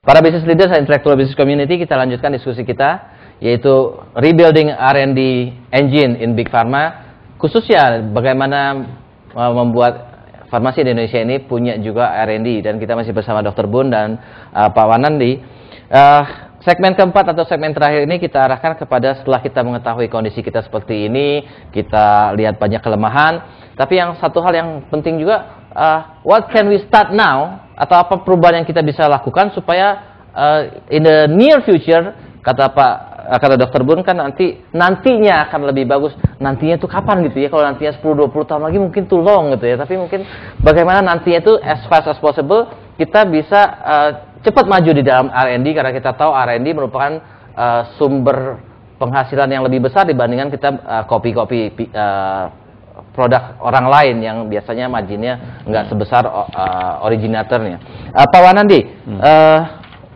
Para business leaders dan intellectual business community, kita lanjutkan diskusi kita, yaitu rebuilding R&D engine in Big Pharma, khususnya bagaimana membuat farmasi di Indonesia ini punya juga R&D, dan kita masih bersama Dr. Bun dan Pak Wanandi. Segmen keempat atau segmen terakhir ini kita arahkan kepada setelah kita mengetahui kondisi kita seperti ini, kita lihat banyak kelemahan, tapi yang satu hal yang penting juga, what can we start now, atau apa perubahan yang kita bisa lakukan supaya in the near future, kata Dr. Bun kan nantinya akan lebih bagus. Nantinya itu kapan gitu ya? Kalau nantinya 10-20 tahun lagi mungkin too long gitu ya. Tapi mungkin bagaimana nantinya itu as fast as possible kita bisa cepat maju di dalam R&D, karena kita tahu R&D merupakan sumber penghasilan yang lebih besar dibandingkan kita kopi-kopi produk orang lain yang biasanya marginnya nggak sebesar originatornya. Pak Wanandi,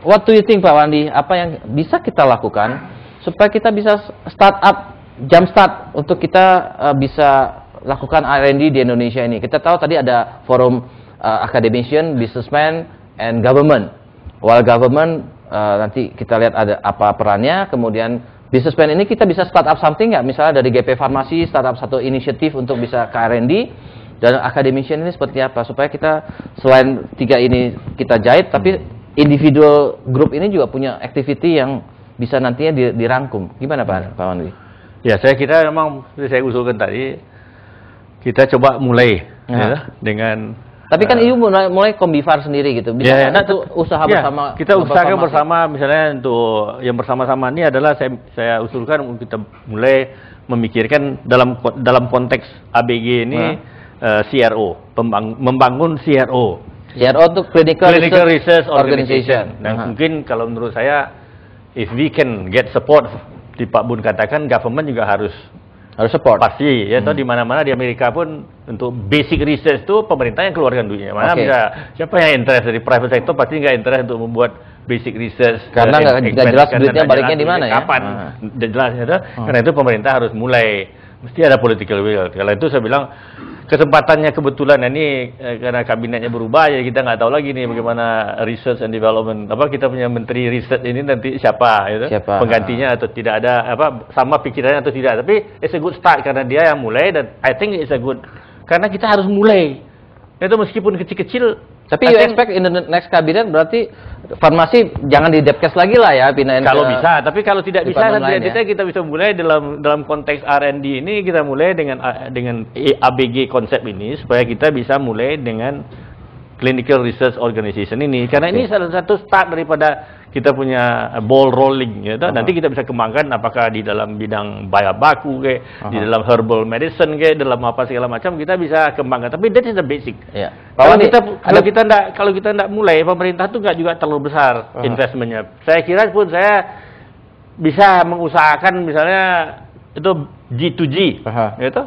what do you think, Pak Wanandi? Apa yang bisa kita lakukan supaya kita bisa start up, jump start untuk kita bisa lakukan R&D di Indonesia ini? Kita tahu tadi ada forum academician, businessman, and government. While government nanti kita lihat ada apa perannya, kemudian businessman ini kita bisa start up something nggak? Misalnya dari GP Farmasi, start up satu inisiatif untuk bisa ke R&D, dan academician ini seperti apa? Supaya kita selain tiga ini kita jahit, tapi individual group ini juga punya activity yang bisa nantinya dirangkum. Gimana Pak Wandi? Ya, saya kira memang saya usulkan tadi, kita coba mulai ya, dengan. Tapi kan EU mulai Kombivar sendiri gitu. Bisa ya, itu usaha bersama. Kita usahakan bersama, misalnya untuk yang bersama-sama ini adalah saya usulkan untuk kita mulai memikirkan dalam konteks ABG ini CRO, membangun CRO. CRO untuk Clinical Research Organization. Dan mungkin kalau menurut saya, if we can get support, di Pak Bun katakan government juga harus support. Pasti, ya, di mana-mana di Amerika pun untuk basic research itu pemerintah yang keluarkan duitnya. Mana bisa, siapa yang interest dari private sector pasti nggak interest untuk membuat basic research. Karena nggak jelas duitnya baliknya di mana ya? Kapan? Jelas ya, karena itu pemerintah harus mulai, mesti ada political will. Kalau itu saya bilang kesempatannya kebetulan ini karena kabinetnya berubah, ya kita nggak tahu lagi nih bagaimana research and development, kita punya menteri research ini nanti siapa penggantinya, atau tidak ada sama pikirannya atau tidak. Tapi it's a good start karena dia yang mulai, dan I think it's a good, karena kita harus mulai itu meskipun kecil-kecil. Tapi you expect in the next kabinet berarti farmasi jangan di Depkes lagi lah ya, pindahin kalau bisa. Tapi kalau tidak bisa, kita bisa mulai dalam konteks R&D ini, kita mulai dengan ABG konsep ini, supaya kita bisa mulai dengan Clinical Research Organization ini, karena ini salah satu start daripada kita punya ball rolling gitu. Nanti kita bisa kembangkan apakah di dalam bidang baku di dalam herbal medicine dalam apa segala macam, kita bisa kembangkan. Tapi that is the basic. Kalau kita tidak mulai, pemerintah tuh nggak juga terlalu besar investmentnya. Saya kira pun saya bisa mengusahakan misalnya itu G2G gitu.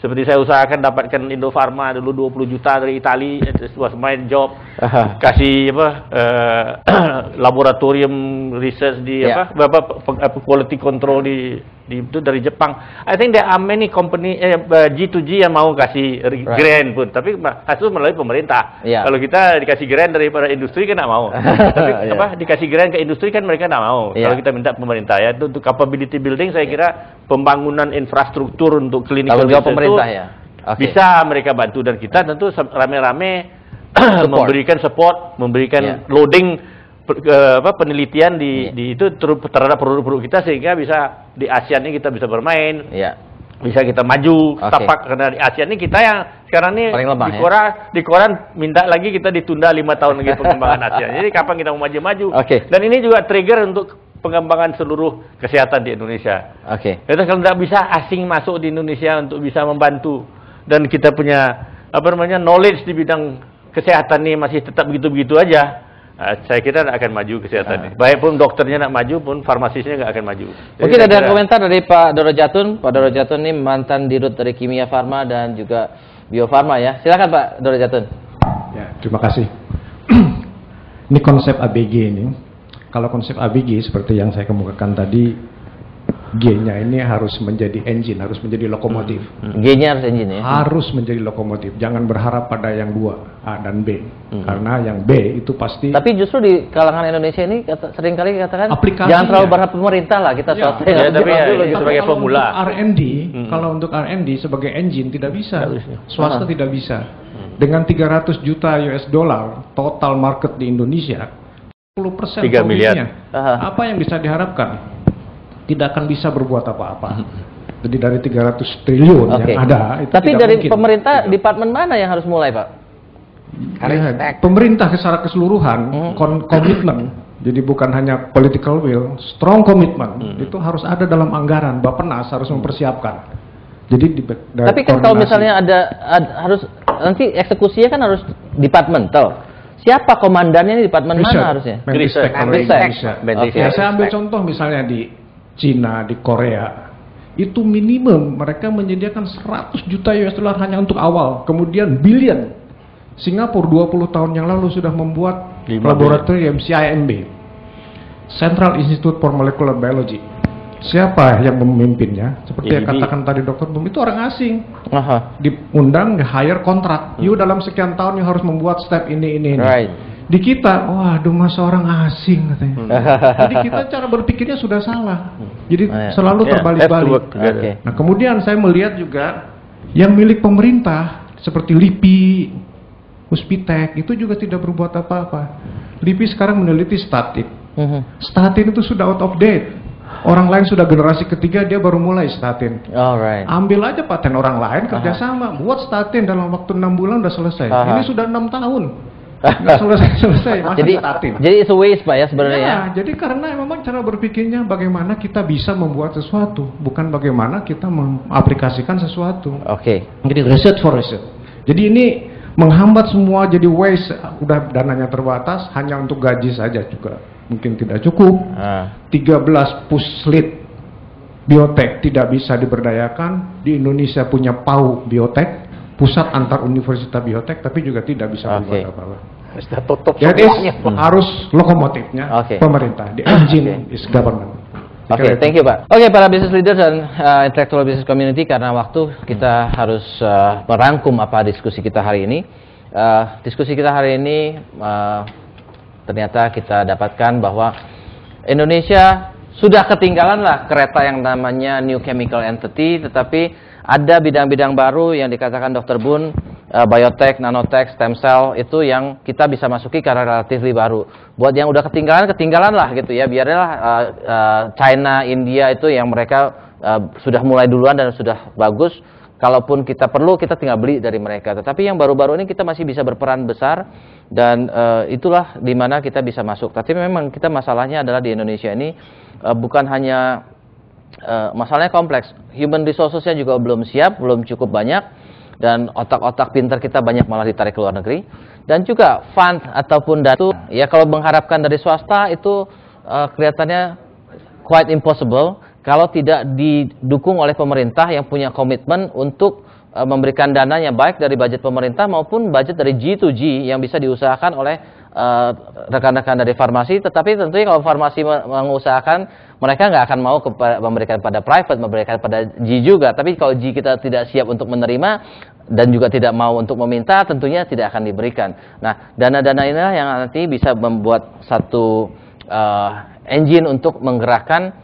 Seperti saya usahakan dapatkan Indofarma dulu 20 juta dari Itali, it was my job. Kasih laboratorium research di quality control itu dari Jepang. I think there are many company G2G yang mau kasih grant pun, tapi harus melalui pemerintah. Kalau kita dikasih grant daripada industri kan nggak mau. Tapi dikasih grant ke industri kan mereka nggak mau. Kalau kita minta pemerintah, ya itu untuk capability building, saya kira pembangunan infrastruktur untuk clinical research itu bisa mereka bantu, dan kita tentu rame-rame memberikan support, memberikan loading penelitian di itu terhadap produk-produk kita, sehingga bisa di ASEAN ini kita bisa bermain, bisa kita maju tapak. Karena di ASEAN ini kita yang sekarang ini di koran minta lagi kita ditunda 5 tahun lagi pengembangan ASEAN. Jadi kapan kita mau maju-maju? Dan ini juga trigger untuk pengembangan seluruh kesehatan di Indonesia. Itu kalau tidak bisa asing masuk di Indonesia untuk bisa membantu, dan kita punya knowledge di bidang kesehatan ini masih tetap begitu-begitu aja, saya kira tidak akan maju kesehatan ini. Baik pun dokternya tidak maju, pun farmasisnya nggak akan maju. Mungkin ada komentar dari Pak Doro Jatun. Pak Doro Jatun ini mantan dirut dari Kimia Farma dan juga Bio Farma ya. Silakan Pak Doro Jatun. Ya, terima kasih. Ini konsep ABG ini. Kalau konsep ABG seperti yang saya kemukakan tadi, G-nya ini harus menjadi engine, harus menjadi lokomotif. G-nya harus engine ya. Harus menjadi lokomotif. Jangan berharap pada yang dua, A dan B. Karena yang B itu pasti. Tapi justru di kalangan Indonesia ini seringkali dikatakan Aplikasinya. jangan terlalu berharap pemerintah lah, kita Ya, swasta ya, yang tapi bergerak ya, dulu itu gitu. sebagai kalau pemula. untuk R&D, kalau untuk R&D sebagai engine tidak bisa. Swasta tidak bisa. Dengan 300 juta US dollar total market di Indonesia, 10% 3 miliar. profitnya. Apa yang bisa diharapkan? Tidak akan bisa berbuat apa-apa. Jadi dari 300 triliun Oke. yang ada, itu Tapi tidak dari mungkin. pemerintah, departemen mana yang harus mulai, Pak? Ya, pemerintah secara keseluruhan komitmen. Jadi bukan hanya political will, strong commitment itu harus ada dalam anggaran. Bappenas harus mempersiapkan. Jadi dari Tapi kan kalau koordinasi. misalnya ada harus nanti eksekusinya kan harus departmental. Siapa komandannya ini departemen Riset, mana harusnya? Menristek kalau Menristek. Indonesia. Oke. Ya, saya ambil contoh misalnya di Cina, di Korea. Itu minimum mereka menyediakan 100 juta US dollar hanya untuk awal, kemudian billion. Singapura 20 tahun yang lalu sudah membuat 5 laboratorium CIMB, Central Institute for Molecular Biology. Siapa yang memimpinnya? Seperti yang IDB. katakan tadi Dr. Bum, itu orang asing. Aha. Diundang, di-hire kontrak. You dalam sekian tahun you harus membuat step ini. Right. Di kita, waduh masa orang asing katanya. Jadi kita cara berpikirnya sudah salah. Jadi Oh, ya. selalu Yeah, have to terbalik-balik. work together. Oke. Nah kemudian saya melihat juga yang milik pemerintah seperti LIPI, Puspitek itu juga tidak berbuat apa-apa. LIPI sekarang meneliti statin. Statin itu sudah out of date. Orang lain sudah generasi ketiga, dia baru mulai statin. Alright. Ambil aja paten orang lain, kerjasama, buat statin dalam waktu 6 bulan udah selesai. Aha. Ini sudah 6 tahun, nggak selesai, masih Jadi statin. jadi it's a waste, Pak ya sebenarnya ya. Ya, jadi karena memang cara berpikirnya bagaimana kita bisa membuat sesuatu, bukan bagaimana kita mengaplikasikan sesuatu. Oke. Jadi research for research. Jadi ini menghambat semua jadi waste, udah dananya terbatas, hanya untuk gaji saja juga mungkin tidak cukup. 13 puslit biotek tidak bisa diberdayakan. Di Indonesia punya PAU Biotek, pusat antar universitas biotek, tapi juga tidak bisa Oke. berbuat apa-apa. Sudah tutup Jadi semuanya. harus lokomotifnya Oke. pemerintah. The engine is government. Oke, thank you Pak. Oke, para business leaders dan intellectual business community, karena waktu kita harus merangkum apa diskusi kita hari ini. Diskusi kita hari ini ternyata kita dapatkan bahwa Indonesia sudah ketinggalan lah kereta yang namanya new chemical entity, tetapi ada bidang-bidang baru yang dikatakan Dr. Bun, biotek, nanotek, stem cell itu yang kita bisa masuki karena relatif baru. Buat yang udah ketinggalan lah gitu ya, biarlah China, India itu yang mereka sudah mulai duluan dan sudah bagus. Kalaupun kita perlu, kita tinggal beli dari mereka. Tetapi yang baru-baru ini kita masih bisa berperan besar dan itulah di mana kita bisa masuk. Tapi memang kita masalahnya adalah di Indonesia ini bukan hanya masalahnya kompleks. Human resources-nya juga belum siap, belum cukup banyak, dan otak-otak pintar kita banyak malah ditarik ke luar negeri. Dan juga fund ataupun data, ya kalau mengharapkan dari swasta itu kelihatannya quite impossible kalau tidak didukung oleh pemerintah yang punya komitmen untuk memberikan dananya baik dari budget pemerintah maupun budget dari G2G yang bisa diusahakan oleh rekan-rekan dari farmasi. Tetapi tentunya kalau farmasi mengusahakan, mereka nggak akan mau memberikan pada private, memberikan pada G juga. Tapi kalau G kita tidak siap untuk menerima dan juga tidak mau untuk meminta, tentunya tidak akan diberikan. Nah, dana-dana inilah yang nanti bisa membuat satu engine untuk menggerakkan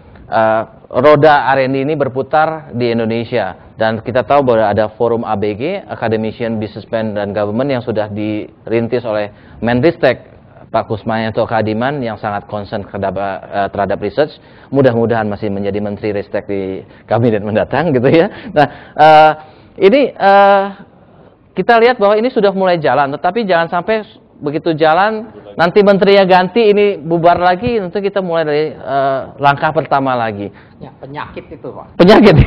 roda R&D ini berputar di Indonesia. Dan kita tahu bahwa ada forum ABG, Academician, Businessman, dan Government yang sudah dirintis oleh Menristek, Pak Kusmanyanto Kadiman, yang sangat concern terhadap research. Mudah-mudahan masih menjadi Menteri Ristek di kabinet mendatang gitu ya. Nah, ini kita lihat bahwa ini sudah mulai jalan, tetapi jangan sampai begitu jalan nanti menterinya ganti, ini bubar lagi, nanti kita mulai dari langkah pertama lagi. Ya, penyakit itu Pak. Penyakit,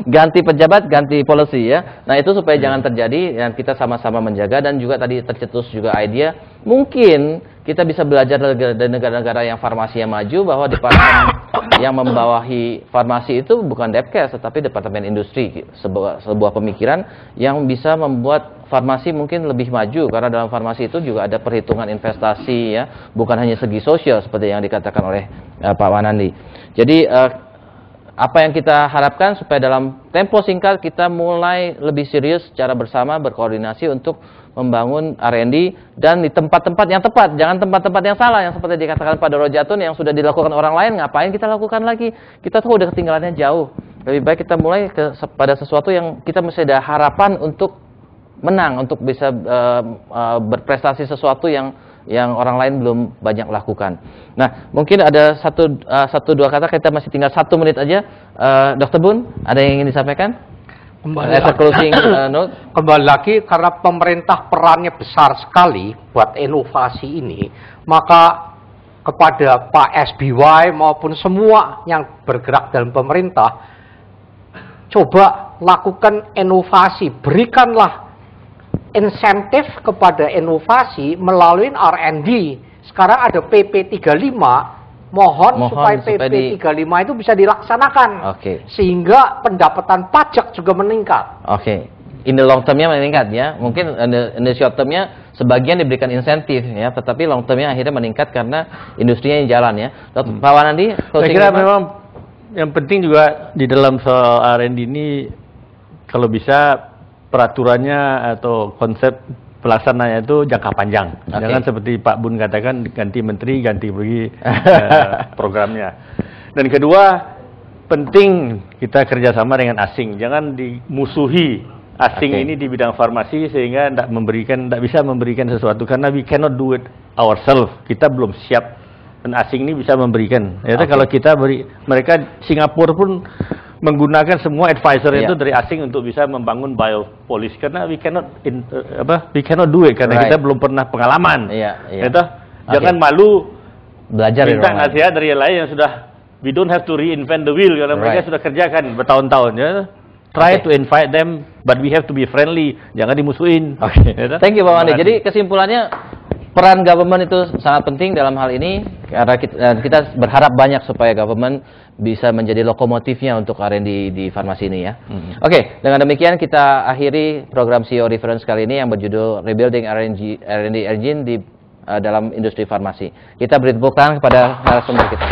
ganti pejabat, ganti policy ya. Nah itu supaya jangan terjadi dan kita sama-sama menjaga. Dan juga tadi tercetus juga idea, mungkin kita bisa belajar dari negara-negara yang farmasi yang maju bahwa departemen yang membawahi farmasi itu bukan Depkes tetapi departemen industri, sebuah pemikiran yang bisa membuat farmasi mungkin lebih maju, karena dalam farmasi itu juga ada perhitungan investasi ya, bukan hanya segi sosial seperti yang dikatakan oleh Pak Wanandi. Jadi apa yang kita harapkan supaya dalam tempo singkat kita mulai lebih serius secara bersama berkoordinasi untuk membangun R&D dan di tempat-tempat yang tepat, jangan tempat-tempat yang salah yang seperti dikatakan Pak Dorojatun yang sudah dilakukan orang lain, ngapain kita lakukan lagi? Kita tuh udah ketinggalannya jauh. Lebih baik kita mulai pada sesuatu yang kita mesti ada harapan untuk menang, untuk bisa berprestasi sesuatu yang orang lain belum banyak lakukan. Nah, mungkin ada satu dua kata, kita masih tinggal 1 menit aja. Dr. Bun, ada yang ingin disampaikan? Kembali lagi, karena pemerintah perannya besar sekali buat inovasi ini, maka kepada Pak SBY maupun semua yang bergerak dalam pemerintah, coba lakukan inovasi, berikanlah insentif kepada inovasi melalui R&D. Sekarang ada PP 35, mohon supaya PP 35 itu bisa dilaksanakan. Sehingga pendapatan pajak juga meningkat. In the long term-nya meningkat ya. Mungkin in the short term-nya sebagian diberikan insentif ya, tetapi long term-nya akhirnya meningkat karena industrinya yang jalan ya. Pak Wanandi, saya kira memang yang penting juga di dalam soal R&D ini kalau bisa peraturannya atau konsep pelaksananya itu jangka panjang. Jangan seperti Pak Bun katakan ganti menteri, ganti pergi programnya. Dan kedua, penting kita kerjasama dengan asing. Jangan dimusuhi asing ini di bidang farmasi sehingga tidak bisa memberikan sesuatu karena we cannot do it ourselves. Kita belum siap dan asing ini bisa memberikan. Kalau kita mereka Singapura pun menggunakan semua advisor itu dari asing untuk bisa membangun biopolis karena we cannot do it karena kita belum pernah pengalaman. Jangan malu belajar minta nasihat dari yang lain yang sudah, we don't have to reinvent the wheel karena mereka sudah kerjakan bertahun-tahun ya. Try to invite them, but we have to be friendly. Jangan dimusuhin. Thank you Pak Wandi. Jadi kesimpulannya, peran government itu sangat penting dalam hal ini karena kita berharap banyak supaya government bisa menjadi lokomotifnya untuk R&D di farmasi ini ya. Dengan demikian kita akhiri program CEO Reference kali ini yang berjudul Rebuilding R&D Engine di dalam industri farmasi. Kita beri tepuk tangan kepada narasumber kita.